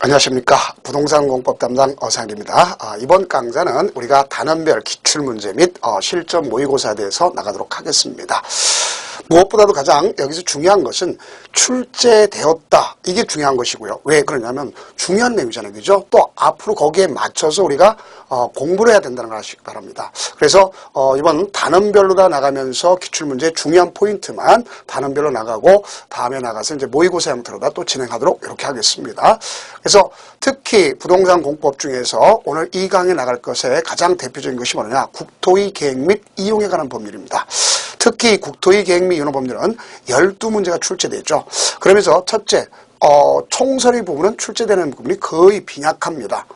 안녕하십니까. 부동산 공법 담당 어상입니다. 이번 강좌는 우리가 단원별 기출문제 및 실전 모의고사에 대해서 나가도록 하겠습니다. 무엇보다도 가장 여기서 중요한 것은 출제되었다. 이게 중요한 것이고요. 왜 그러냐면 중요한 내용이잖아요. 그죠? 또 앞으로 거기에 맞춰서 우리가 공부를 해야 된다는 걸 아시기 바랍니다. 그래서 이번 단원별로 다 나가면서 기출문제 중요한 포인트만 단원별로 나가고 다음에 나가서 이제 모의고사 형태로 다 또 진행하도록 이렇게 하겠습니다. 그래서 특히 부동산 공법 중에서 오늘 이 강의에 나갈 것의 가장 대표적인 것이 뭐냐? 국토의 계획 및 이용에 관한 법률입니다. 특히 국토의 계획 및 이용 법률은 12문제가 출제되죠. 그러면서 첫째, 총서리 부분은 출제되는 부분이 거의 빈약합니다.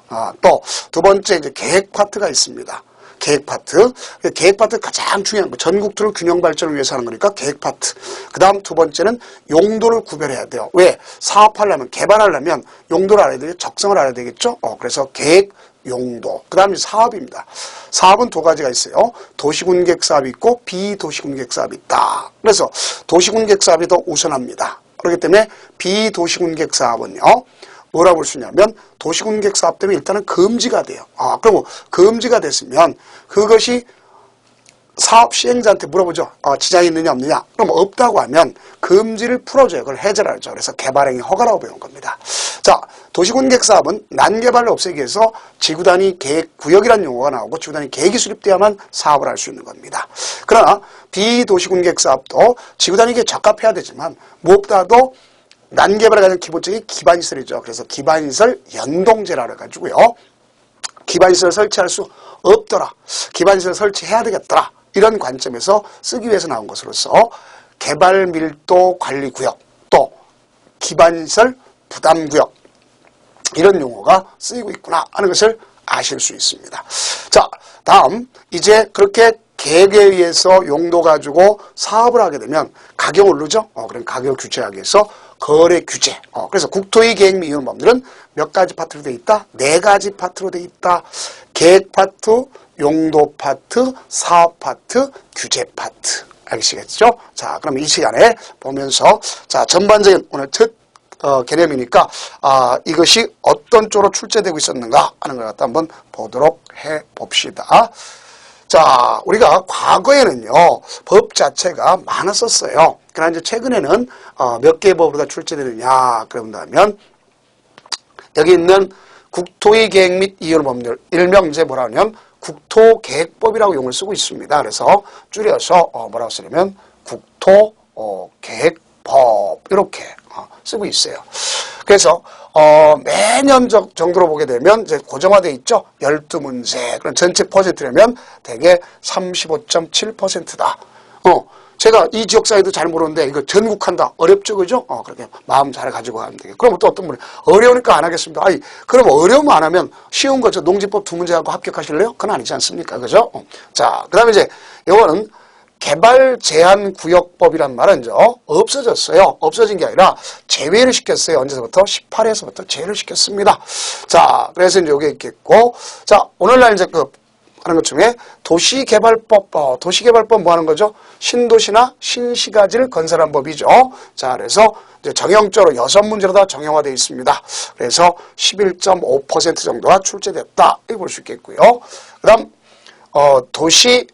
또 두 번째 이제 계획 파트가 있습니다. 계획 파트. 계획 파트 가장 중요한 거. 전국토를 균형 발전을 위해서 하는 거니까 계획 파트. 그 다음 두 번째는 용도를 구별해야 돼요. 왜? 사업하려면, 개발하려면 용도를 알아야 되겠죠. 적성을 알아야 되겠죠. 그래서 계획, 용도. 그 다음에 사업입니다. 사업은 두 가지가 있어요. 도시군객 사업이 있고 비도시군객 사업이 있다. 그래서 도시군객 사업이 더 우선합니다. 그렇기 때문에 비도시군객 사업은요. 뭐라고 볼 수 있냐면 도시군객 사업 때문에 일단은 금지가 돼요. 그리고 금지가 됐으면 그것이 사업 시행자한테 물어보죠. 지장이 있느냐 없느냐. 그럼 없다고 하면 금지를 풀어줘요. 그걸 해제를 하죠. 그래서 개발행위 허가라고 배운 겁니다. 자, 도시군객 사업은 난개발을 없애기 위해서 지구단위 계획 구역이라는 용어가 나오고 지구단위 계획이 수립돼야만 사업을 할 수 있는 겁니다. 그러나 비도시군객 사업도 지구단위 계획에 적합해야 되지만 무엇보다도 난개발의 가장 기본적인 기반시설이죠. 그래서 기반시설 연동제라고 해가지고요. 기반시설 설치할 수 없더라. 기반시설 설치해야 되겠더라. 이런 관점에서 쓰기 위해서 나온 것으로서 개발밀도 관리구역 또 기반시설 부담구역 이런 용어가 쓰이고 있구나 하는 것을 아실 수 있습니다. 자, 다음 이제 그렇게 계획에 의해서 용도 가지고 사업을 하게 되면 가격을 오르죠. 그럼 가격 규제하기 위해서 거래 규제. 그래서 국토의 계획 및 이용 법률은 몇 가지 파트로 되어 있다? 4가지 파트로 되어 있다. 계획 파트, 용도 파트, 사업 파트, 규제 파트. 알겠시겠죠? 자, 그럼 이 시간에 보면서 자, 전반적인 오늘 첫 개념이니까 이것이 어떤 쪽으로 출제되고 있었는가 하는 걸 갖다 한번 보도록 해 봅시다. 자, 우리가 과거에는요, 법 자체가 많았었어요. 그러나 이제 최근에는 몇 개의 법으로 다 출제되느냐, 그런다면, 여기 있는 국토의 계획 및 이용 법률, 일명 이제 뭐라 하면 국토계획법이라고 용어를 쓰고 있습니다. 그래서 줄여서 뭐라고 쓰냐면 국토계획법, 이렇게 쓰고 있어요. 그래서 매년 정도로 보게 되면 이제 고정화되어 있죠. 12문제. 그럼 전체 퍼센트라면 대개 35.7%다. 제가 이 지역사회도 잘 모르는데 이거 전국한다. 어렵죠, 그죠? 그렇게 마음 잘 가지고 하면 되겠고. 그럼 또 어떤 분이 어려우니까 안 하겠습니다. 그럼 어려우면 안 하면 쉬운 거죠. 농지법 2문제 하고 합격하실래요? 그건 아니지 않습니까? 그죠? 자, 그 다음에 이제 요거는 개발 제한 구역법이란 말은 없어졌어요. 없어진 게 아니라 제외를 시켰어요. 언제서부터? 18회에서부터 제외를 시켰습니다. 자, 그래서 이제 여기 있겠고. 자, 오늘날 이제 하는 것 중에 도시개발법, 도시개발법 뭐 하는 거죠? 신도시나 신시가지를 건설한 법이죠. 자, 그래서 이제 정형적으로 6문제로 다 정형화되어 있습니다. 그래서 11.5% 정도가 출제됐다. 이렇게 볼 수 있겠고요. 그 다음, 도시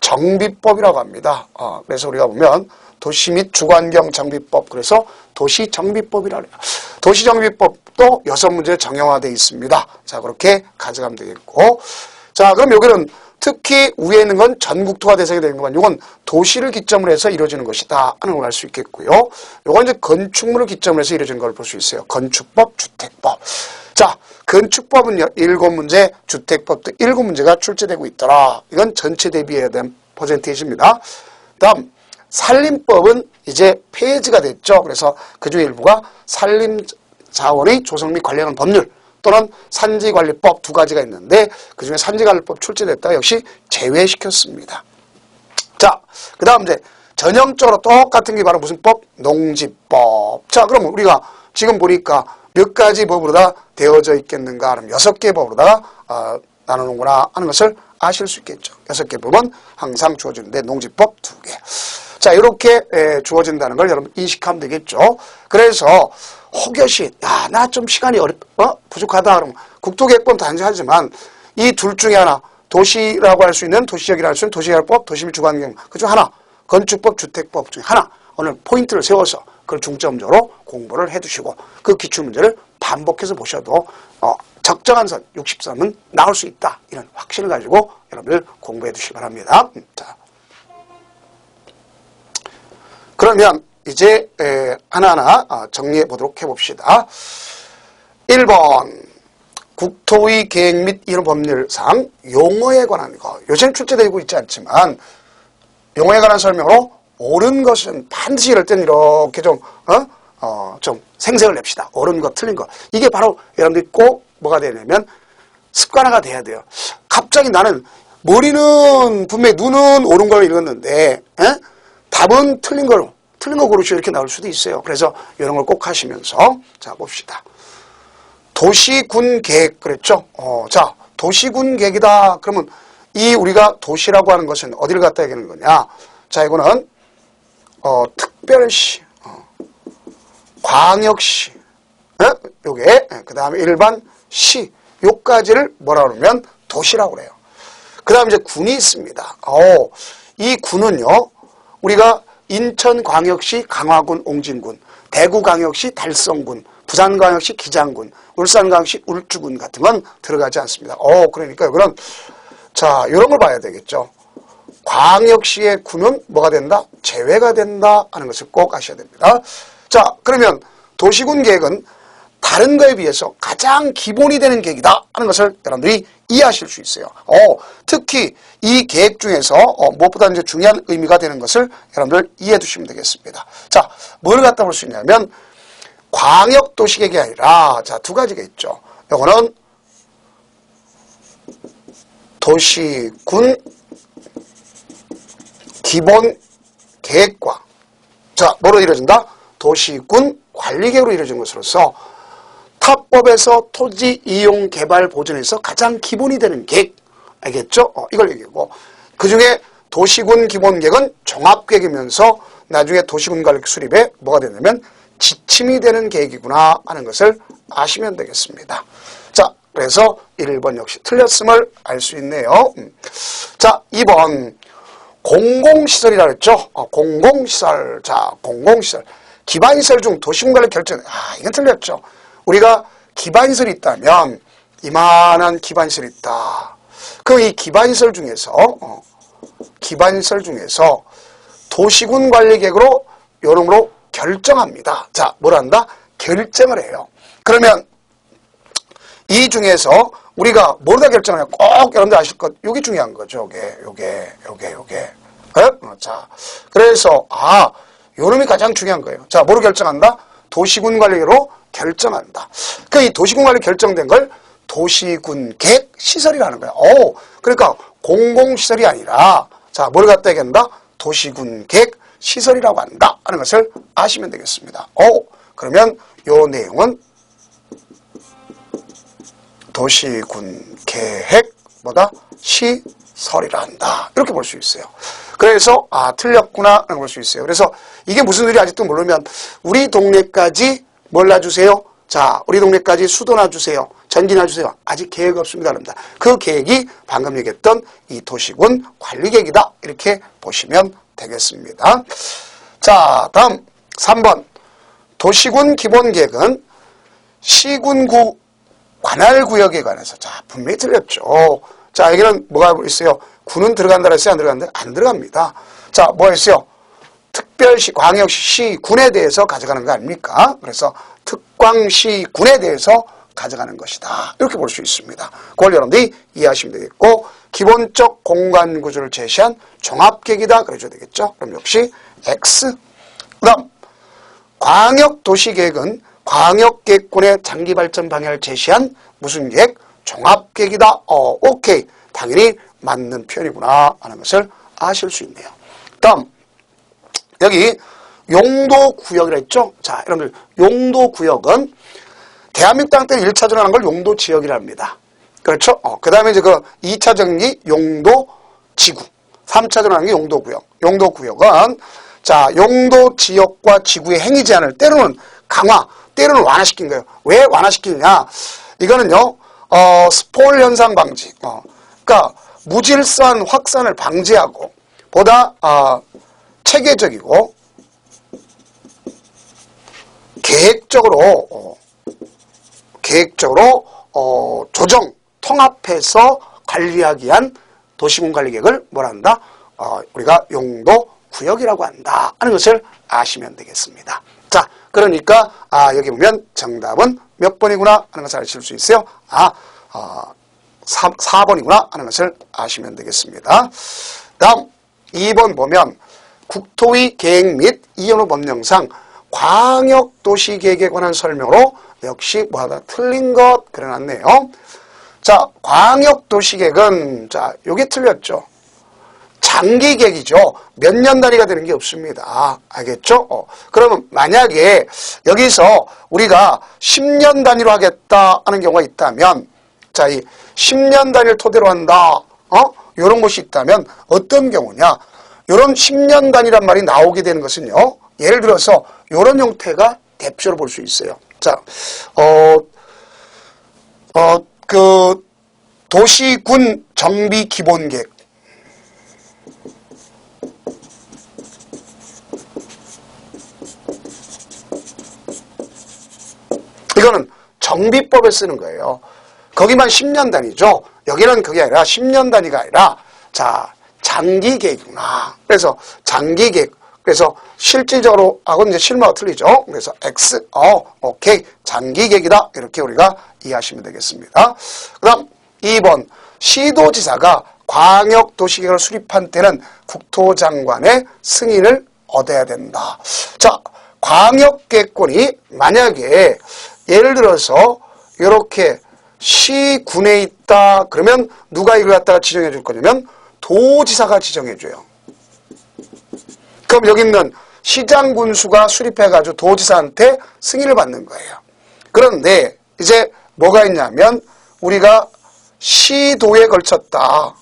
정비법이라고 합니다. 그래서 우리가 보면 도시 및 주거환경 정비법, 그래서 도시정비법이라고 해요. 도시정비법도 6문제 정형화되어 있습니다. 자, 그렇게 가져가면 되겠고. 자, 그럼 여기는 특히 위에 있는 건 전국토가 대상이 되는 것만, 이건 도시를 기점으로 해서 이루어지는 것이다 하는 걸 알 수 있겠고요. 이건 이제 건축물을 기점으로 해서 이루어지는 걸 볼 수 있어요. 건축법, 주택법. 자, 건축법은요, 7문제, 주택법도 7문제가 출제되고 있더라. 이건 전체 대비해야 된 퍼센테이지입니다. 다음, 산림법은 이제 폐지가 됐죠. 그래서 그 중에 일부가 산림자원의 조성 및 관리하는 법률, 또는 산지관리법 2가지가 있는데 그 중에 산지관리법 출제됐다 역시 제외시켰습니다. 자, 그 다음 이제 전형적으로 똑같은 게 바로 무슨 법? 농지법. 자, 그럼 우리가 지금 보니까 몇 가지 법으로 다 되어져 있겠는가 하면 6개 법으로다가 나누는구나 하는 것을 아실 수 있겠죠. 6개 법은 항상 주어지는데 농지법 2개. 자, 이렇게 주어진다는 걸 여러분 인식하면 되겠죠. 그래서 혹여시 나 좀 시간이 부족하다 그러면 국토계획법 단지하지만 이 둘 중에 하나 도시라고 할 수 있는 도시지역이라고 할 수 있는 도시개발법, 도시및 주관경 그중 하나 건축법, 주택법 중에 하나 오늘 포인트를 세워서 그걸 중점적으로 공부를 해두시고 그 기출문제를 반복해서 보셔도 적정한 선 63은 나올 수 있다. 이런 확신을 가지고 여러분들 공부해 두시기 바랍니다. 자, 그러면 이제 하나하나 정리해 보도록 해봅시다. 1번 국토의 계획 및 이런 법률상 용어에 관한 거. 요새는 출제되고 있지 않지만 용어에 관한 설명으로 옳은 것은 반드시 이럴 땐 이렇게 좀 생색을 냅시다. 옳은 것, 틀린 것. 이게 바로 여러분들이 꼭 뭐가 되냐면 습관화가 돼야 돼요. 갑자기 나는 머리는 분명히 눈은 옳은 걸 읽었는데 답은 틀린 거 고르시오 이렇게 나올 수도 있어요. 그래서 이런 걸 꼭 하시면서 자 봅시다. 도시군 계획 그랬죠. 자 도시군 계획이다. 그러면 이 우리가 도시라고 하는 것은 어디를 갖다 얘기하는 거냐. 자 이거는 특별시, 광역시, 요게 그 다음에 일반 시 요까지를 뭐라 그러면 도시라고 그래요. 그 다음에 이제 군이 있습니다. 이 군은요 우리가 인천광역시 강화군 옹진군, 대구광역시 달성군, 부산광역시 기장군, 울산광역시 울주군 같은 건 들어가지 않습니다. 그러니까 이거는 자 이런 걸 봐야 되겠죠. 광역시의 군은 뭐가 된다? 제외가 된다 하는 것을 꼭 아셔야 됩니다. 자 그러면 도시군 계획은 다른 거에 비해서 가장 기본이 되는 계획이다 하는 것을 여러분들이 이해하실 수 있어요. 특히 이 계획 중에서 무엇보다 이제 중요한 의미가 되는 것을 여러분들 이해해 두시면 되겠습니다. 자, 뭘 갖다 볼 수 있냐면 광역 도시 계획이 아니라 자, 두 가지가 있죠. 이거는 도시군 기본 계획과 자, 뭐로 이루어진다? 도시군 관리 계획으로 이루어진 것으로서 타법에서 토지 이용 개발 보존에서 가장 기본이 되는 계획 알겠죠? 이걸 얘기하고 그 중에 도시군 기본 계획은 종합 계획이면서 나중에 도시군 관리 수립에 뭐가 되냐면 지침이 되는 계획이구나 하는 것을 아시면 되겠습니다. 자, 그래서 1번 역시 틀렸음을 알 수 있네요. 자, 2번 공공시설이라 그랬죠? 공공시설. 자, 공공시설. 기반시설 중 도시군 관리 결정. 이건 틀렸죠. 우리가 기반시설이 있다면 이만한 기반시설이 있다. 그럼 이 기반시설 중에서 도시군 관리 계획으로 요놈으로 결정합니다. 자, 뭘 한다? 결정을 해요. 그러면 이 중에서 우리가 뭐다 결정하냐? 꼭 여러분들 아실 것, 요게 중요한 거죠. 요게. 자, 그래서 요놈이 가장 중요한 거예요. 자, 뭐로 결정한다? 도시군 관리로 결정한다. 그 이 도시군 관리 결정된 걸 도시군 계획 시설이라는 거야. 그러니까 공공시설이 아니라 자, 뭘 갖다 얘기한다? 도시군 계획 시설이라고 한다 하는 것을 아시면 되겠습니다. 그러면 요 내용은 도시군 계획 뭐다? 시설이라 한다. 이렇게 볼 수 있어요. 그래서 틀렸구나 라고 볼 수 있어요. 그래서 이게 무슨 소리 아직도 모르면 우리 동네까지 뭘 놔주세요? 자, 우리 동네까지 수도 놔주세요. 전기 놔주세요. 아직 계획 없습니다. 그럽니다. 그 계획이 방금 얘기했던 이 도시군 관리 계획이다. 이렇게 보시면 되겠습니다. 자, 다음 3번 도시군 기본 계획은 시군구 관할구역에 관해서 자, 분명히 틀렸죠. 자, 여기는 뭐가 있어요? 군은 들어간다 그랬어요? 안 들어간다? 안 들어갑니다. 자, 뭐가 있어요? 특별시, 광역시, 시, 군에 대해서 가져가는 거 아닙니까? 그래서 특광시, 군에 대해서 가져가는 것이다. 이렇게 볼 수 있습니다. 그걸 여러분들이 이해하시면 되겠고 기본적 공간구조를 제시한 종합계획이다. 그래줘야 되겠죠. 그럼 역시 X. 그 다음 광역도시계획은 광역계획군의 장기발전 방향을 제시한 무슨 계획? 종합계획이다. 오케이. 당연히 맞는 표현이구나 하는 것을 아실 수 있네요. 다음 여기 용도구역이라 했죠. 자, 여러분들 용도구역은 대한민국 땅 때 1차적으로 하는 걸 용도지역이라 합니다. 그렇죠? 그 다음에 이제 그 2차적인 게 용도지구, 3차적으로 하는 게 용도구역. 용도구역은 자, 용도 지역과 지구의 행위 제한을 때로는 강화, 때로는 완화시킨 거예요. 왜 완화시키느냐? 이거는요, 스폴 현상 방지. 그러니까 무질서한 확산을 방지하고 보다 체계적이고 계획적으로 조정, 통합해서 관리하기 위한 도시군관리계획을 뭐라 한다? 우리가 용도 구역이라고 한다 하는 것을 아시면 되겠습니다. 자, 그러니까 여기 보면 정답은 몇 번이구나 하는 것을 아실 수 있어요. 4번이구나 하는 것을 아시면 되겠습니다. 다음 2번 보면 국토의 계획 및 이현호 법령상 광역도시계획에 관한 설명으로 역시 뭐하다 틀린 것 그려놨네요. 자, 광역도시계획은 자, 요게 틀렸죠. 장기계획이죠. 몇 년 단위가 되는 게 없습니다. 알겠죠? 그러면 만약에 여기서 우리가 10년 단위로 하겠다 하는 경우가 있다면 자, 이 10년 단위를 토대로 한다. 요런 것이 있다면 어떤 경우냐? 요런 10년 단위란 말이 나오게 되는 것은요. 예를 들어서 요런 형태가 대표로 볼 수 있어요. 자, 그 도시군 정비 기본계획. 이거는 정비법에 쓰는 거예요. 거기만 10년 단위죠. 여기는 그게 아니라 10년 단위가 아니라 자, 장기계획이구나. 그래서 장기계획. 그래서 실질적으로 하고 이제 실무가 틀리죠. 그래서 X, 오케이, 장기계획이다. 이렇게 우리가 이해하시면 되겠습니다. 그 다음 2번 시도지사가 광역도시계획을 수립한 때는 국토장관의 승인을 얻어야 된다. 자, 광역계획권이 만약에 예를 들어서 이렇게 시군에 있다 그러면 누가 이걸 갖다가 지정해 줄 거냐면 도지사가 지정해 줘요. 그럼 여기 있는 시장 군수가 수립해가지고 도지사한테 승인을 받는 거예요. 그런데 이제 뭐가 있냐면 우리가 시도에 걸쳤다.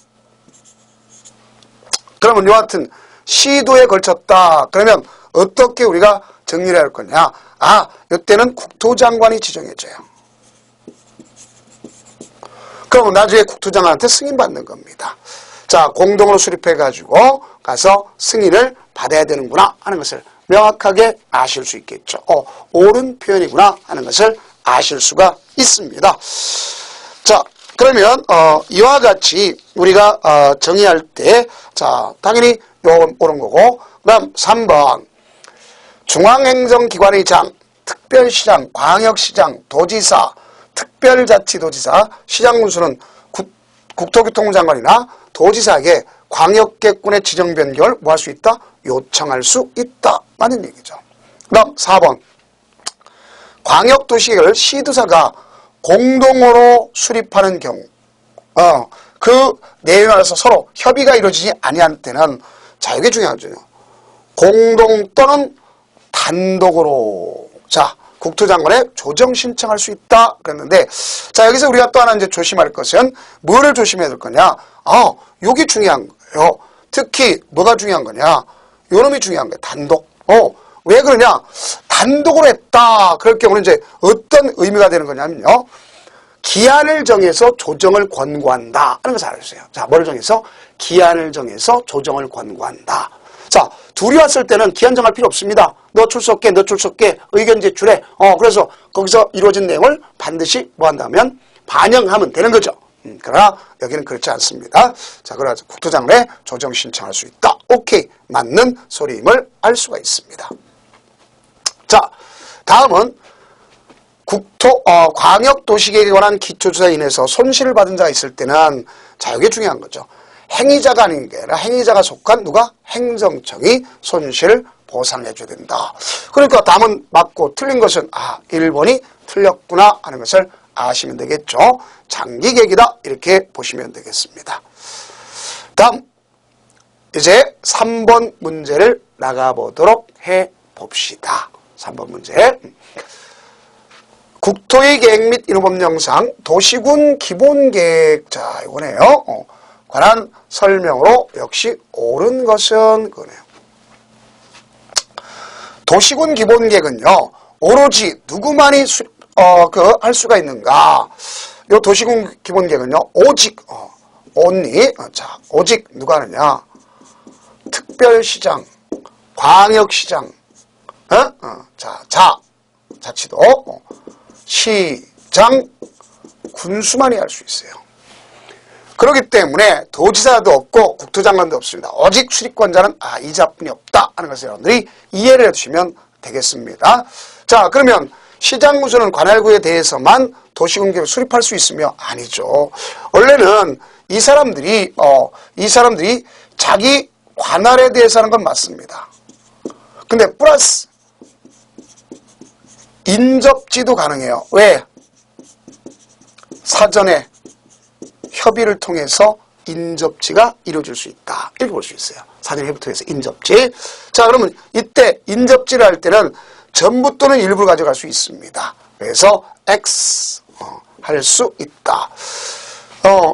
그러면 여하튼 시도에 걸쳤다. 그러면 어떻게 우리가 정리를 할 거냐? 이때는 국토장관이 지정해줘요. 그럼 나중에 국토장관한테 승인받는 겁니다. 자, 공동으로 수립해가지고 가서 승인을 받아야 되는구나 하는 것을 명확하게 아실 수 있겠죠. 옳은 표현이구나 하는 것을 아실 수가 있습니다. 자, 그러면 이와 같이 우리가 정의할 때 자, 당연히 요건 옳은 거고 그다음 3번 중앙행정기관의 장, 특별시장, 광역시장, 도지사, 특별자치도지사, 시장군수는 국토교통부 장관이나 도지사에게 광역계획권의 지정 변경을 뭐 할 수 있다? 요청할 수 있다. 라는 얘기죠. 그 다음 4번 광역도시계획을 시도사가 공동으로 수립하는 경우 그 내용에 따라서 서로 협의가 이루어지지 아니할 때는 자, 이게 중요하죠. 공동 또는 단독으로 자, 국토장관에 조정 신청할 수 있다 그랬는데 자, 여기서 우리가 또 하나 이제 조심할 것은 뭐를 조심해야 될 거냐? 요게 중요한 거예요. 특히 뭐가 중요한 거냐? 요놈이 중요한 거예요. 단독. 왜 그러냐? 단독으로 했다. 그럴 경우는 이제 어떤 의미가 되는 거냐면요. 기한을 정해서 조정을 권고한다 하는 것을 알아주세요. 자, 뭐를 정해서? 기한을 정해서 조정을 권고한다. 자, 둘이 왔을 때는 기한 정할 필요 없습니다. 너 출석해, 너 출석해, 의견 제출해. 그래서 거기서 이루어진 내용을 반드시 뭐 한다면 반영하면 되는 거죠. 그러나 여기는 그렇지 않습니다. 자, 그래서 국토장관에 조정 신청할 수 있다. 오케이. 맞는 소리임을 알 수가 있습니다. 자, 다음은 광역도시계획에 관한 기초조사에 인해서 손실을 받은 자가 있을 때는 자, 이게 중요한 거죠. 행위자가 아닌 게 아니라 행위자가 속한 누가? 행정청이 손실을 보상해 줘야 된다. 그러니까 답은 맞고 틀린 것은 1번이 틀렸구나 하는 것을 아시면 되겠죠. 장기계획이다 이렇게 보시면 되겠습니다. 다음 이제 3번 문제를 나가보도록 해봅시다. 3번 문제. 국토의 계획 및 인후법령상 도시군 기본계획 자 이거네요. 관한 설명으로 역시 옳은 것은 그거네요. 도시군 기본계획은요, 오로지 누구만이 할 수가 있는가? 요 도시군 기본계획은요, 오직, only, 오직 누가 하느냐? 특별시장, 광역시장, 자치도, 시장, 군수만이 할 수 있어요. 그렇기 때문에 도지사도 없고 국토장관도 없습니다. 오직 수립권자는 이자뿐이 없다 하는 것을 여러분들이 이해를 해주시면 되겠습니다. 자, 그러면 시장 군수는 관할구에 대해서만 도시군계획을 수립할 수 있으며 아니죠. 원래는 이 사람들이 자기 관할에 대해서 하는 건 맞습니다. 근데 플러스 인접지도 가능해요. 왜? 사전에 협의를 통해서 인접지가 이루어질 수 있다. 이렇게 볼 수 있어요. 사전 협의 통해서 인접지. 자, 그러면 이때 인접지를 할 때는 전부 또는 일부를 가져갈 수 있습니다. 그래서 X 할 수 있다.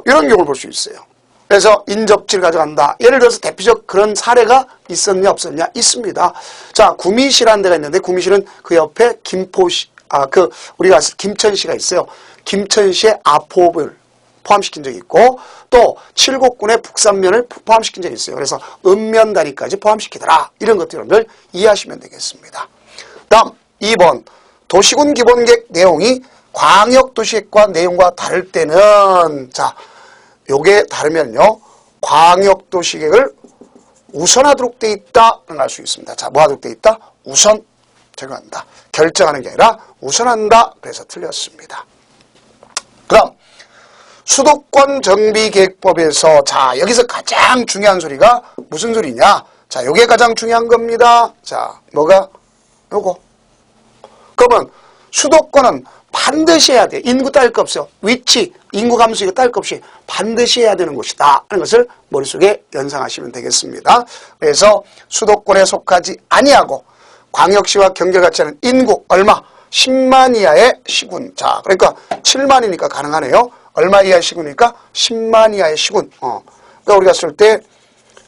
이런 경우를 볼 수 있어요. 그래서 인접지를 가져간다. 예를 들어서 대표적 그런 사례가 있었냐 없었냐? 있습니다. 자, 구미시라는 데가 있는데 구미시는 그 옆에 김포시, 우리가 김천시가 있어요. 김천시의 아포읍을 포함시킨 적이 있고 또 칠곡군의 북산면을 포함시킨 적이 있어요. 그래서 읍면다리까지 포함시키더라. 이런 것들 여러분들 이해하시면 되겠습니다. 다음 2번 도시군 기본계획 내용이 광역도시계획과 내용과 다를 때는 요게 다르면요. 광역도시계획을 우선하도록 돼 있다는 알 수 있습니다. 자, 뭐 하도록 돼 있다? 우선 적용한다. 결정하는 게 아니라 우선한다. 그래서 틀렸습니다. 그럼 수도권 정비계획법에서 여기서 가장 중요한 소리가 무슨 소리냐? 자, 요게 가장 중요한 겁니다. 자, 뭐가? 요거. 그러면 수도권은 반드시 해야 돼. 인구 딸 거 없어요. 위치, 인구 감소 이거 딸 거 없이 반드시 해야 되는 곳이다 하는 것을 머릿속에 연상하시면 되겠습니다. 그래서 수도권에 속하지 아니하고 광역시와 경계같이 하는 인구 얼마? 10만 이하의 시군. 자, 그러니까 7만이니까 가능하네요. 얼마 이하의 시군이니까 10만 이하의 시군. 그러니까 우리가 쓸 때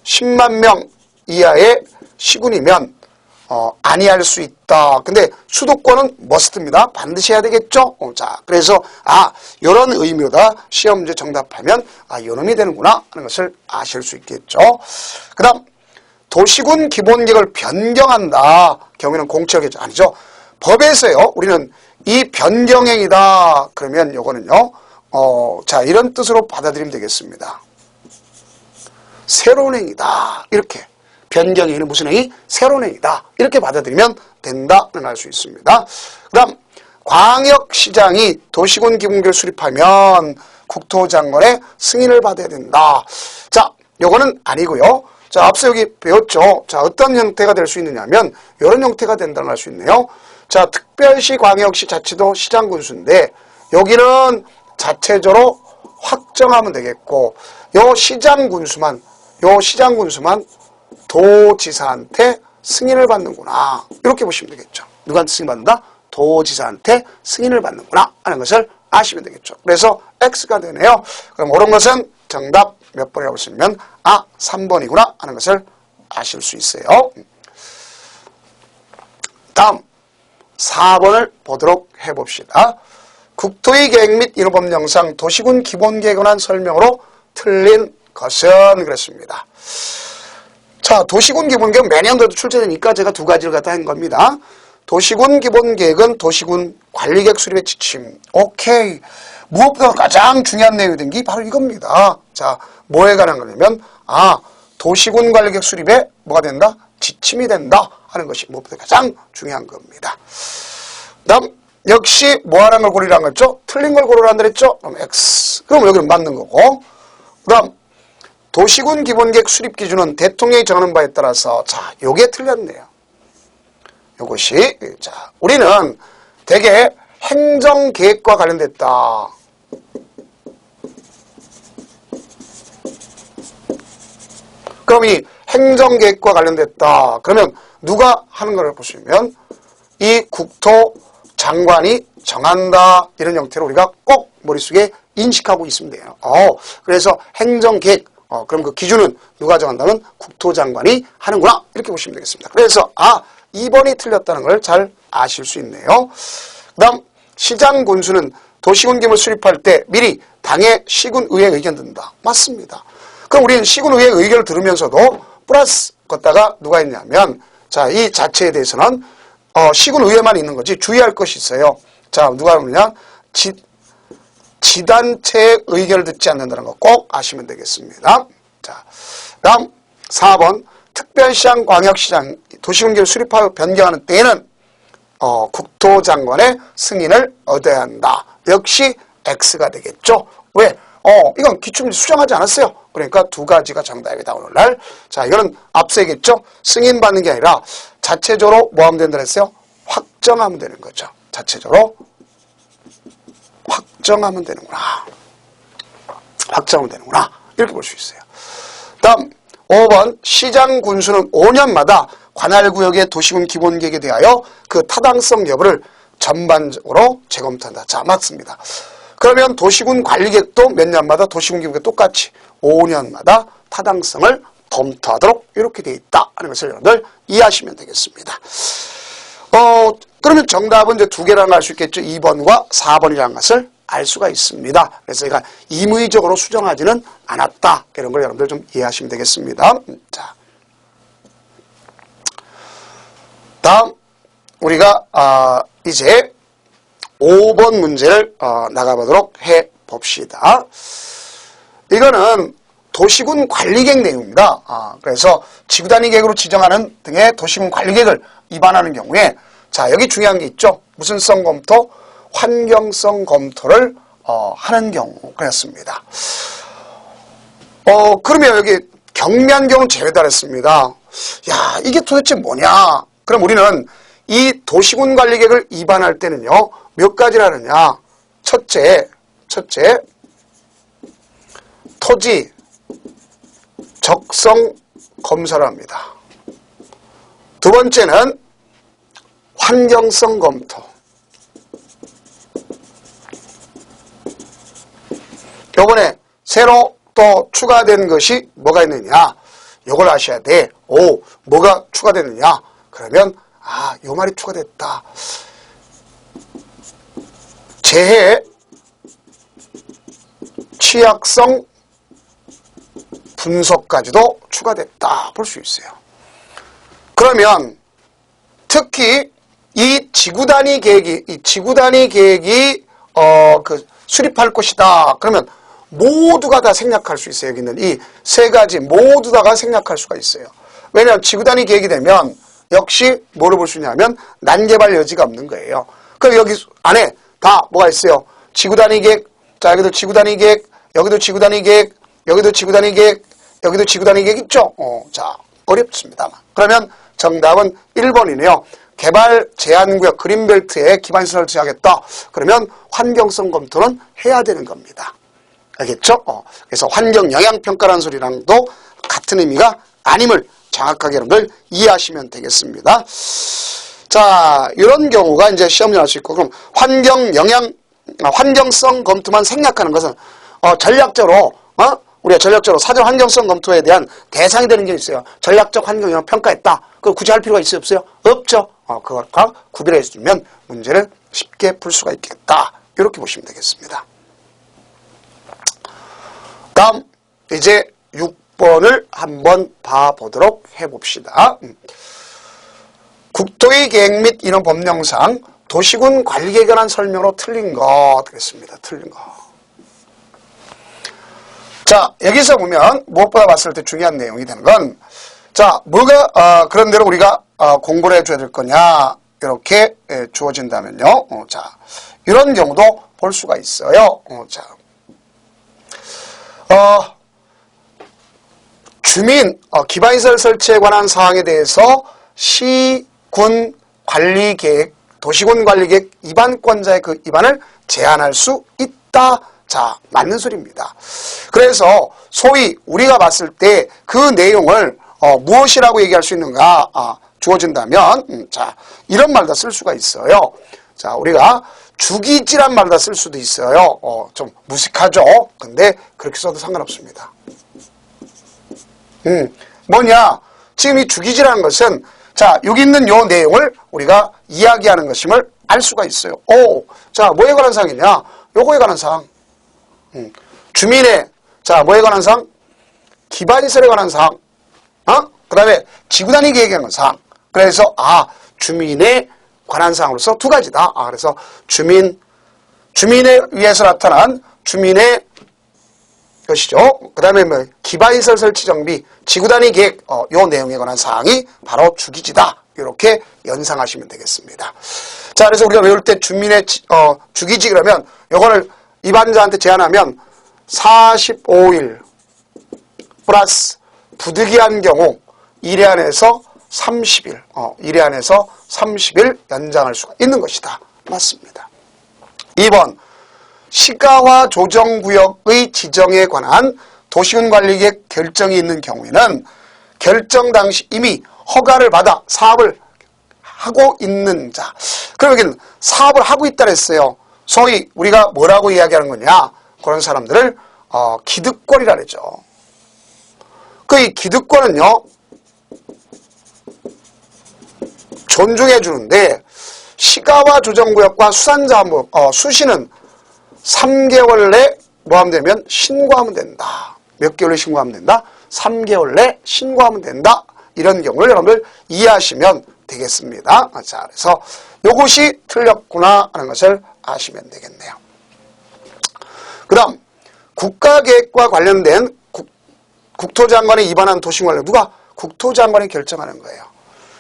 10만 명 이하의 시군이면 아니할 수 있다. 근데 수도권은 머스트입니다. 반드시 해야 되겠죠? 자, 그래서 이런 의미로다 시험 문제 정답하면 요놈이 되는구나 하는 것을 아실 수 있겠죠. 그 다음 도시군 기본계획을 변경한다. 경우에는 공적이죠. 아니죠. 법에서요. 우리는 이 변경행위다. 그러면 요거는요. 이런 뜻으로 받아들이면 되겠습니다. 새로운 행위다. 이렇게. 변경행위는 무슨 행위? 새로운 행위다. 이렇게 받아들이면 된다는 알 수 있습니다. 그 다음 광역시장이 도시군 기본계획을 수립하면 국토장관의 승인을 받아야 된다. 자, 요거는 아니고요. 자, 앞서 여기 배웠죠. 자, 어떤 형태가 될 수 있느냐면 이런 형태가 된다는 알 수 있네요. 자, 특별시, 광역시, 자치도, 시장 군수인데 여기는 자체적으로 확정하면 되겠고 요 시장 군수만 도지사한테 승인을 받는구나. 이렇게 보시면 되겠죠. 누구한테 승인받는다? 도지사한테 승인을 받는구나 하는 것을 아시면 되겠죠. 그래서 X가 되네요. 그럼 옳은 것은 정답 몇 번이라고 보시면 3번이구나 하는 것을 아실 수 있어요. 다음 4번을 보도록 해봅시다. 국토의 계획 및 인후법령상 도시군 기본계획에 관한 설명으로 틀린 것은 그렇습니다. 자, 도시군 기본계획 매년도도 출제되니까 제가 두 가지를 갖다 한 겁니다. 도시군 기본계획은 도시군 관리계획 수립의 지침. 오케이. 무엇보다 가장 중요한 내용이 된 게 바로 이겁니다. 자, 뭐에 관한 거냐면 도시군 관리계획 수립에 뭐가 된다? 지침이 된다 하는 것이 무엇보다 가장 중요한 겁니다. 다음 역시 뭐 하라는 걸 고르라는 거죠? 틀린 걸 고르라는 그랬죠? 그럼 X. 그럼 여기는 맞는 거고. 그 다음 도시군 기본계획 수립 기준은 대통령이 정하는 바에 따라서 요게 틀렸네요. 요것이 우리는 대개 행정계획과 관련됐다. 그럼 이 행정계획과 관련됐다. 그러면 누가 하는 걸 보시면 이 국토장관이 정한다. 이런 형태로 우리가 꼭 머릿속에 인식하고 있으면 돼요. 그래서 행정계획. 그럼 그 기준은 누가 정한다면 국토장관이 하는구나. 이렇게 보시면 되겠습니다. 그래서 2번이 틀렸다는 걸 잘 아실 수 있네요. 그 다음 시장 군수는 도시군 계획을 수립할 때 미리 당의 시군의회 의견 듣는다. 맞습니다. 그럼 우리는 시군의회 의견을 들으면서도 플러스 걷다가 누가 있냐면 자, 이 자체에 대해서는 시군의회만 있는 거지 주의할 것이 있어요. 자, 누가 그러냐? 지단체의 의견을 듣지 않는다는 거 꼭 아시면 되겠습니다. 자, 다음 4번 특별시장, 광역시장 도시군 계획을 수립하여 변경하는 때에는 국토장관의 승인을 얻어야 한다. 역시 X가 되겠죠. 왜? 이건 기출문제 수정하지 않았어요. 그러니까 두 가지가 정답이다, 오늘날. 자, 이거는 앞서겠죠. 승인받는 게 아니라 자체적으로 뭐 하면 된다 그랬어요? 확정하면 되는 거죠. 자체적으로 확정하면 되는구나. 확정하면 되는구나. 이렇게 볼 수 있어요. 다음 5번 시장 군수는 5년마다 관할구역의 도시군 기본계획에 대하여 그 타당성 여부를 전반적으로 재검토한다. 자, 맞습니다. 그러면 도시군 관리계획도 몇 년마다 도시군 기본계획 똑같이 5년마다 타당성을 검토하도록 이렇게 되어 있다 하는 것을 여러분들 이해하시면 되겠습니다. 그러면 정답은 이제 두 개라는 걸 알 수 있겠죠. 2번과 4번이라는 것을 알 수가 있습니다. 그래서 제가 임의적으로 수정하지는 않았다. 이런 걸 여러분들 좀 이해하시면 되겠습니다. 자, 다음 우리가 이제 5번 문제를 나가보도록 해봅시다. 이거는 도시군 관리계획 내용입니다. 그래서 지구단위 계획으로 지정하는 등의 도시군 관리계획을 위반하는 경우에 자, 여기 중요한 게 있죠. 무슨 성 검토? 환경성 검토를 하는 경우 그랬습니다. 그러면 여기 경미한 경우는 제외다 그랬습니다. 야, 이게 도대체 뭐냐? 그럼 우리는 이 도시군 관리계획을 위반할 때는요, 몇 가지라느냐? 첫째, 토지 적성 검사를 합니다. 두 번째는 환경성 검토. 요번에 새로 또 추가된 것이 뭐가 있느냐? 요걸 아셔야 돼. 뭐가 추가됐느냐? 그러면 요 말이 추가됐다. 재해 취약성 분석까지도 추가됐다 볼 수 있어요. 그러면 특히 이 지구단위 계획이 수립할 것이다. 그러면 모두가 다 생략할 수 있어요. 여기 있는 이 세 가지 모두 다가 생략할 수가 있어요. 왜냐하면 지구단위 계획이 되면 역시 뭐를 볼 수 있냐면 난개발 여지가 없는 거예요. 그럼 여기 안에 다 뭐가 있어요? 지구단위 계획, 자, 여기도 지구단위 계획, 여기도 지구단위 계획, 여기도 지구단위 계획, 여기도 지구단위 계획 있죠? 자, 어렵습니다. 그러면 정답은 1번이네요. 개발 제한구역 그린벨트에 기반시설을 설치하겠다. 그러면 환경성 검토는 해야 되는 겁니다. 알겠죠? 그래서 환경영향평가라는 소리랑도 같은 의미가 아님을 정확하게 여러분들 이해하시면 되겠습니다. 자, 이런 경우가 이제 시험에 나올 수 있고, 그럼 환경성 검토만 생략하는 것은 전략적으로 우리가 전략적으로 사전 환경성 검토에 대한 대상이 되는 게 있어요. 전략적 환경영향 평가했다. 그걸 굳이 할 필요가 있어요, 없어요? 없죠. 그것과 구별해 주면 문제를 쉽게 풀 수가 있겠다. 이렇게 보시면 되겠습니다. 다음 이제 6번을 한번 봐보도록 해봅시다. 국토의 계획 및 이런 법령상 도시군 관리계획에 관한 설명으로 틀린 거 되겠습니다. 틀린 거. 자, 여기서 보면 무엇보다 봤을 때 중요한 내용이 되는 건, 자, 뭐가 그런 대로 우리가 공부를 해줘야 될 거냐 이렇게 주어진다면요. 자, 이런 경우도 볼 수가 있어요. 자, 주민 기반시설 설치에 관한 사항에 대해서 시군 관리계획, 도시군 관리계획 위반권자의 그 위반을 제한할 수 있다. 자, 맞는 소리입니다. 그래서 소위 우리가 봤을 때 그 내용을 무엇이라고 얘기할 수 있는가 주어진다면 자, 이런 말도 쓸 수가 있어요. 자, 우리가 주기지란 말도 쓸 수도 있어요. 좀 무식하죠. 근데 그렇게 써도 상관없습니다. 뭐냐? 지금 이 주기지라는 것은 자, 여기 있는 요 내용을 우리가 이야기하는 것임을 알 수가 있어요. 자, 뭐에 관한 사항이냐? 요거에 관한 사항. 주민의, 자, 뭐에 관한 사항? 기반시설에 관한 사항. 그 다음에 지구단위 계획에 관한 사항. 그래서, 주민에 관한 사항으로서 두 가지다. 그래서 주민에 의해서 나타난 주민의 것이죠. 그 다음에 뭐, 기반시설 설치 정비, 지구단위 계획, 요 내용에 관한 사항이 바로 주기지다. 이렇게 연상하시면 되겠습니다. 자, 그래서 우리가 외울 때 주민의, 주기지 그러면, 요거를 입안자한테 제안하면 45일 플러스 부득이한 경우 1회 안에서 30일, 1회 안에서 30일 연장할 수가 있는 것이다. 맞습니다. 2번, 시가화 조정구역의 지정에 관한 도시군관리계획 결정이 있는 경우에는 결정 당시 이미 허가를 받아 사업을 하고 있는 자. 그럼 여기는 사업을 하고 있다 그랬어요. 소위 우리가 뭐라고 이야기하는 거냐? 그런 사람들을 기득권이라 그러죠. 이 기득권은요, 존중해 주는데 시가화 조정구역과 수산자원부, 수시는 3개월 내 뭐하면 되면 신고하면 된다. 몇 개월에 신고하면 된다? 3개월 내 신고하면 된다. 이런 경우를 여러분들 이해하시면 되겠습니다. 자, 그래서 이것이 틀렸구나 하는 것을 아시면 되겠네요. 그 다음, 국가계획과 관련된 국토장관이 입안한 도시관리, 누가? 국토장관이 결정하는 거예요.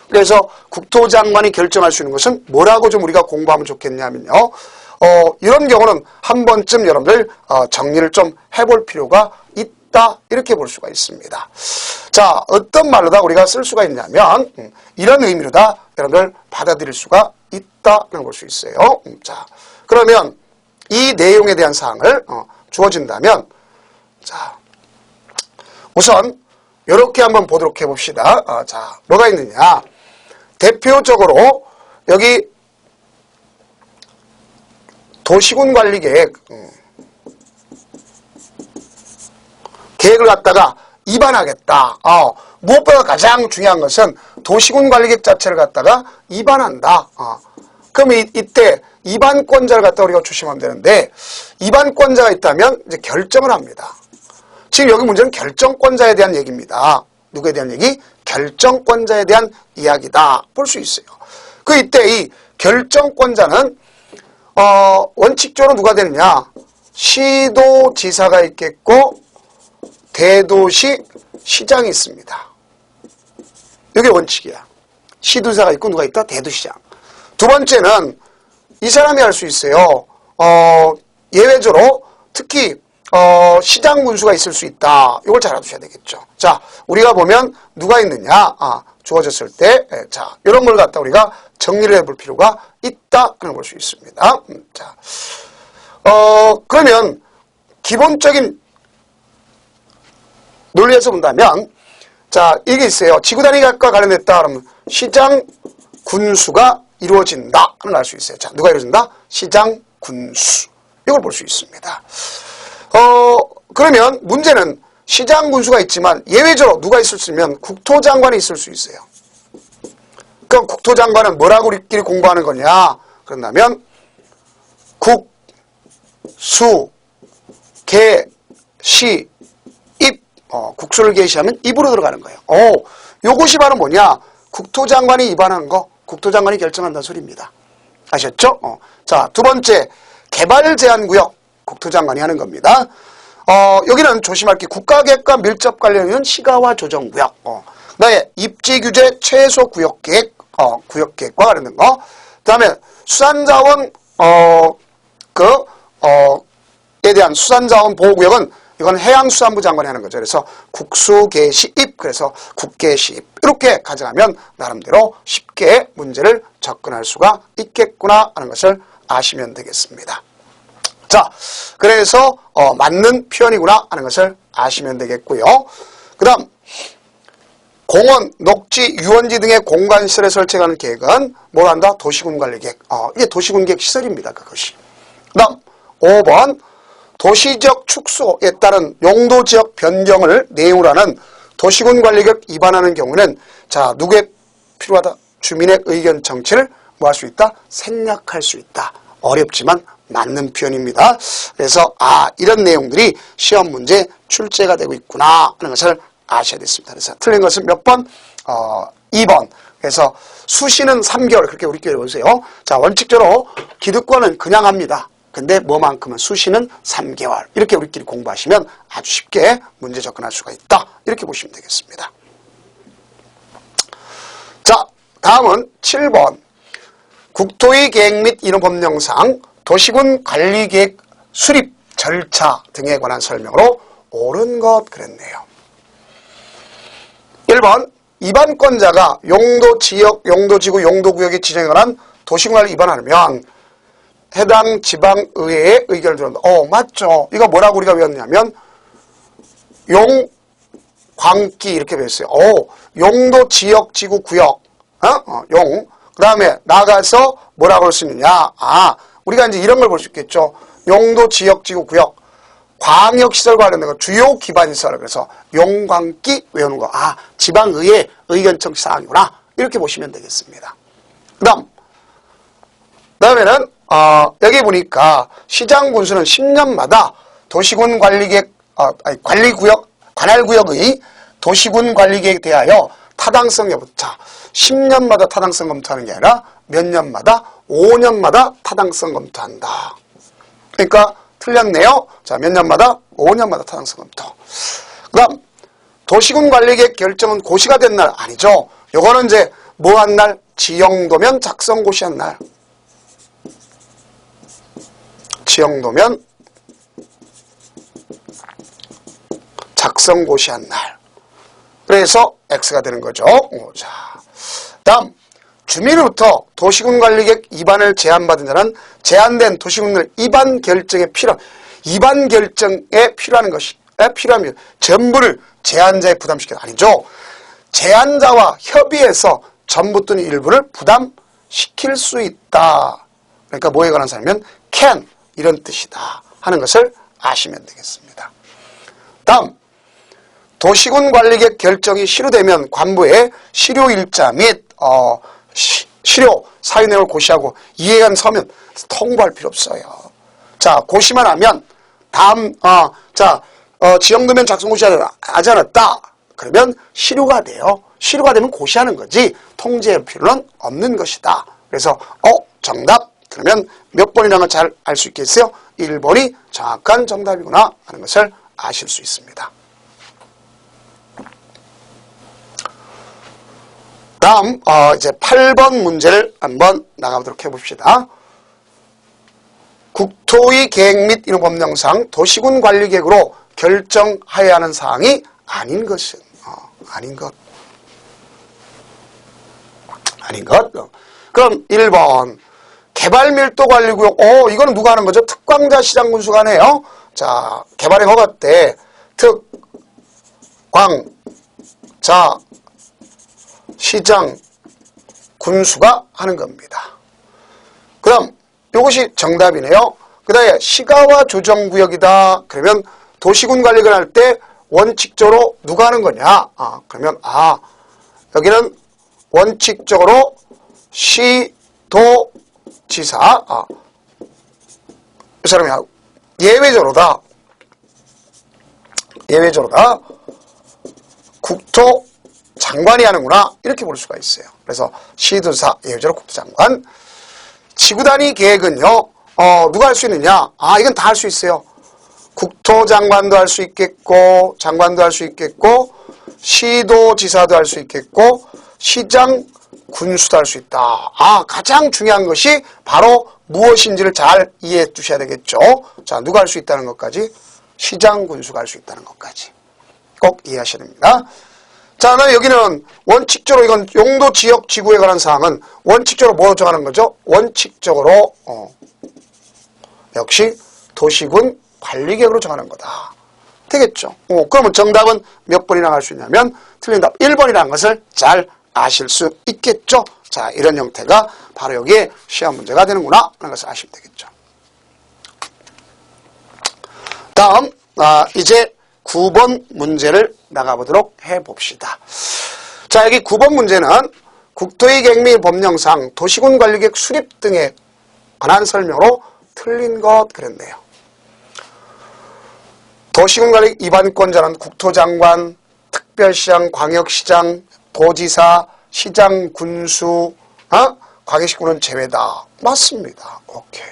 그래서 국토장관이 결정할 수 있는 것은 뭐라고 좀 우리가 공부하면 좋겠냐면요. 이런 경우는 한 번쯤 여러분들 정리를 좀 해볼 필요가 있다. 이렇게 볼 수가 있습니다. 자, 어떤 말로다 우리가 쓸 수가 있냐면 이런 의미로다 여러분들 받아들일 수가 있다는 볼 수 있어요. 자, 그러면 이 내용에 대한 사항을 주어진다면, 자, 우선 이렇게 한번 보도록 해봅시다. 자, 뭐가 있느냐? 대표적으로 여기 도시군관리계획 계획을 갖다가 입안하겠다. 무엇보다 가장 중요한 것은 도시군관리계획 자체를 갖다가 입안한다. 그럼 이때 입안권자를 갖다 우리가 조심하면 되는데, 입안권자가 있다면 이제 결정을 합니다. 지금 여기 문제는 결정권자에 대한 얘기입니다. 누구에 대한 얘기? 결정권자에 대한 이야기다. 볼 수 있어요. 이때 이 결정권자는 원칙적으로 누가 되느냐? 시도지사가 있겠고 대도시 시장이 있습니다. 이게 원칙이야. 시도지사가 있고 누가 있다? 대도시장. 두 번째는 이 사람이 할 수 있어요. 예외적으로 특히 시장 군수가 있을 수 있다. 이걸 잘 알아두셔야 되겠죠. 자, 우리가 보면 누가 있느냐? 주어졌을 때, 자, 이런 걸 갖다 우리가 정리를 해볼 필요가 있다는 볼 수 있습니다. 자, 그러면 기본적인 논리에서 본다면, 자, 이게 있어요. 지구단위과 관련됐다. 그러면 시장 군수가 이루어진다. 하는 걸 알 수 있어요. 자, 누가 이루어진다? 시장 군수. 이걸 볼 수 있습니다. 그러면 문제는 시장 군수가 있지만 예외적으로 누가 있을 수 있으면 국토장관이 있을 수 있어요. 그럼 국토장관은 뭐라고 우리끼리 공부하는 거냐? 그런다면 국, 수, 개, 시, 입. 국수를 개시하면 입으로 들어가는 거예요. 요것이 바로 뭐냐? 국토장관이 입안하는 거, 국토장관이 결정한다는 소리입니다. 아셨죠? 자, 두 번째, 개발제한구역, 국토장관이 하는 겁니다. 여기는 조심할 게 국가계획과 밀접 관련된 시가화 조정구역, 그 다음에 입지규제 최소 구역계획, 구역계획과 관련된 거, 그 다음에 수산자원, 에 대한 수산자원 보호구역은 이건 해양수산부 장관이 하는 거죠. 그래서 국수개시입, 그래서 국개시입. 이렇게 가져가면 나름대로 쉽게 문제를 접근할 수가 있겠구나 하는 것을 아시면 되겠습니다. 자, 그래서 맞는 표현이구나 하는 것을 아시면 되겠고요. 그 다음 공원, 녹지, 유원지 등의 공간시설에 설치하는 계획은 뭘 한다? 도시군관리계획. 이게 도시군계획 시설입니다. 그것이. 그 다음 5번 도시적 축소에 따른 용도지역 변경을 내용으로 하는 도시군관리계획 위반하는 경우는 자, 누구의 필요하다. 주민의 의견 정치를 뭐 할 수 있다? 생략할 수 있다. 어렵지만 맞는 표현입니다. 그래서 이런 내용들이 시험 문제 출제가 되고 있구나 하는 것을 아셔야 됐습니다. 그래서 틀린 것은 몇 번? 2번. 그래서 수시는 3개월 그렇게 우리끼리 보세요. 자, 원칙적으로 기득권은 그냥 합니다. 근데 뭐만큼은 수시는 3개월. 이렇게 우리끼리 공부하시면 아주 쉽게 문제 접근할 수가 있다. 이렇게 보시면 되겠습니다. 자, 다음은 7번. 국토의 계획 및 이런 법령상 도시군 관리계획 수립 절차 등에 관한 설명으로 옳은 것 그랬네요. 1번. 위반권자가 용도 지역, 용도지구, 용도구역의 지정에 관한 도시군관리 위반하면 해당 지방의회의 의견을 들었다. 맞죠. 이거 뭐라고 우리가 외웠냐면 용광기 이렇게 배웠어요. 용도 지역, 지구, 구역. 용. 그 다음에 나가서 뭐라고 할 수 있느냐. 우리가 이제 이런 걸 볼 수 있겠죠. 용도 지역, 지구, 구역. 광역시설 관련된 거 주요 기반시설. 그래서 용광기 외우는 거. 지방의회 의견 청취 사항이구나. 이렇게 보시면 되겠습니다. 그다음에는 여기 보니까 시장 군수는 10년마다 도시군 관리계획 관리구역 관할구역의 도시군 관리계획에 대하여 타당성 여부. 자, 10년마다 타당성 검토하는 게 아니라 몇 년마다 5년마다 타당성 검토한다. 그러니까 틀렸네요. 자, 몇 년마다? 5년마다 타당성 검토. 그다음 도시군 관리계획 결정은 고시가 된 날 아니죠. 요거는 이제 뭐 한 날? 지형도면 작성 고시한 날. 지형도면 작성 고시한 날. 그래서 X가 되는 거죠. 자, 다음 주민으로부터 도시군 관리계획 위반을 제안받은 자는 제한된 도시군을 위반 결정에 위반 결정에 필요한 것이 필요하면 전부를 제한자에 부담시켜도 아니죠. 제한자와 협의해서 전부 또는 일부를 부담시킬 수 있다. 그러니까 뭐에 관한 사람이면 can 이런 뜻이다 하는 것을 아시면 되겠습니다. 다음 도시군 관리계획 결정이 실효되면 관부에 실효일자 및 실효 사유 내용을 고시하고 이해한 서면 통보할 필요 없어요. 자, 고시만 하면 다음 지형도면 작성 고시하지 않았다. 그러면 실효가 돼요. 실효가 되면 고시하는 거지 통지할 필요는 없는 것이다. 그래서 정답 그러면 몇 번이라는 걸 잘 알 수 있겠어요? 1번이 정확한 정답이구나 하는 것을 아실 수 있습니다. 다음 이제 8번 문제를 한번 나가보도록 해봅시다. 국토의 계획 및 이런 법령상 도시군 관리계획으로 결정하여야 하는 사항이 아닌 것은 아닌 것. 그럼 1번 개발밀도관리구역. 이거는 누가 하는 거죠? 특광자 시장군수가 하네요. 자, 개발행 허가 때 특광자 시장 군수가 하는 겁니다. 그럼 이것이 정답이네요. 그 다음에 시가와 조정구역이다. 그러면 도시군 관리를 할 때 원칙적으로 누가 하는 거냐? 그러면 여기는 원칙적으로 시도지사 이 사람이 예외적으로다 국토장관이 하는구나 이렇게 볼 수가 있어요. 그래서 시도지사 예외적으로 국토장관. 지구단위 계획은요 누가 할 수 있느냐? 이건 다 할 수 있어요. 국토장관도 할 수 있겠고 장관도 할 수 있겠고 시도지사도 할 수 있겠고 시장 군수도 할 수 있다. 가장 중요한 것이 바로 무엇인지를 잘 이해해 두셔야 되겠죠. 자, 누가 할 수 있다는 것까지? 시장 군수가 할 수 있다는 것까지 꼭 이해하셔야 됩니다. 자, 여기는 원칙적으로 이건 용도 지역 지구에 관한 사항은 원칙적으로 뭐 정하는 거죠? 원칙적으로 역시 도시군 관리계획으로 정하는 거다. 되겠죠? 그러면 정답은 몇 번이나 할 수 있냐면 틀린 답 1번이라는 것을 잘 아실 수 있겠죠? 자, 이런 형태가 바로 여기에 시험 문제가 되는구나 하는 것을 아시면 되겠죠. 다음 이제 9번 문제를 나가보도록 해봅시다. 자, 여기 9번 문제는 국토의 객미 법령상 도시군 관리계획 수립 등에 관한 설명으로 틀린 것 그랬네요. 도시군 관리 위반권자는 국토장관, 특별시장, 광역시장, 도지사, 시장, 군수, 과계시군은 제외다. 맞습니다. 오케이.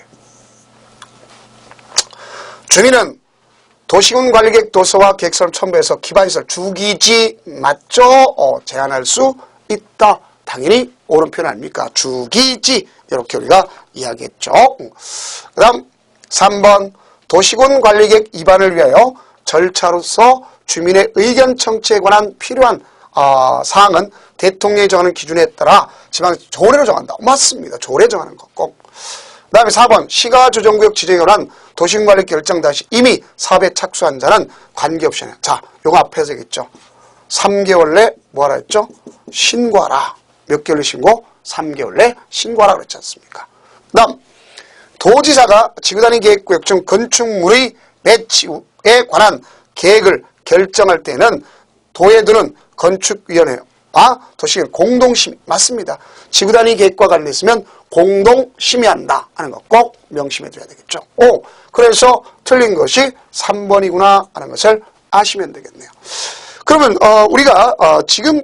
주민은 도시군 관리계획 도서와 계획서를 첨부해서 기반시설 주기지 맞죠? 제한할 수 있다. 당연히 옳은 표현 아닙니까? 주기지 이렇게 우리가 이야기했죠. 그 다음 3번 도시군 관리계획 위반을 위하여 절차로서 주민의 의견 청취에 관한 필요한 사항은 대통령이 정하는 기준에 따라 지방 조례로 정한다. 맞습니다. 조례 정하는 거 꼭. 그 다음에 4번 시가조정구역 지정에 관한 도시군관리 결정 당시 이미 사업에 착수한 자는 관계없이 하냐. 자, 요거 앞에서 얘기했죠. 3개월 내 뭐하라 했죠? 신고하라. 몇 개월 내 신고? 3개월 내 신고하라 그랬지 않습니까? 그 다음 도지사가 지구단위 계획구역 중 건축물의 배치에 관한 계획을 결정할 때는 도에 두는 건축위원회와 도시계획 공동심의 맞습니다. 지구단위 계획과 관련했으면 공동심의한다 하는 거 꼭 명심해 둬야 되겠죠. 그래서 틀린 것이 3번이구나 하는 것을 아시면 되겠네요. 그러면 우리가 지금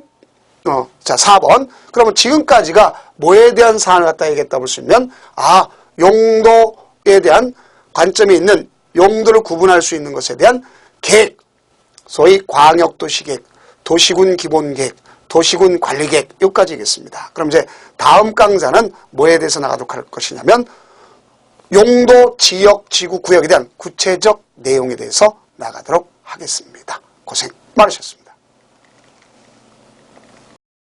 자 4번 그러면 지금까지가 뭐에 대한 사안을 갖다 얘기했다 볼 수 있는 용도에 대한 관점이 있는 용도를 구분할 수 있는 것에 대한 계획, 소위 광역도시계획, 도시군 기본계획, 도시군 관리계획 여기까지겠습니다. 그럼 이제 다음 강좌는 뭐에 대해서 나가도록 할 것이냐면 용도, 지역, 지구, 구역에 대한 구체적 내용에 대해서 나가도록 하겠습니다. 고생 많으셨습니다.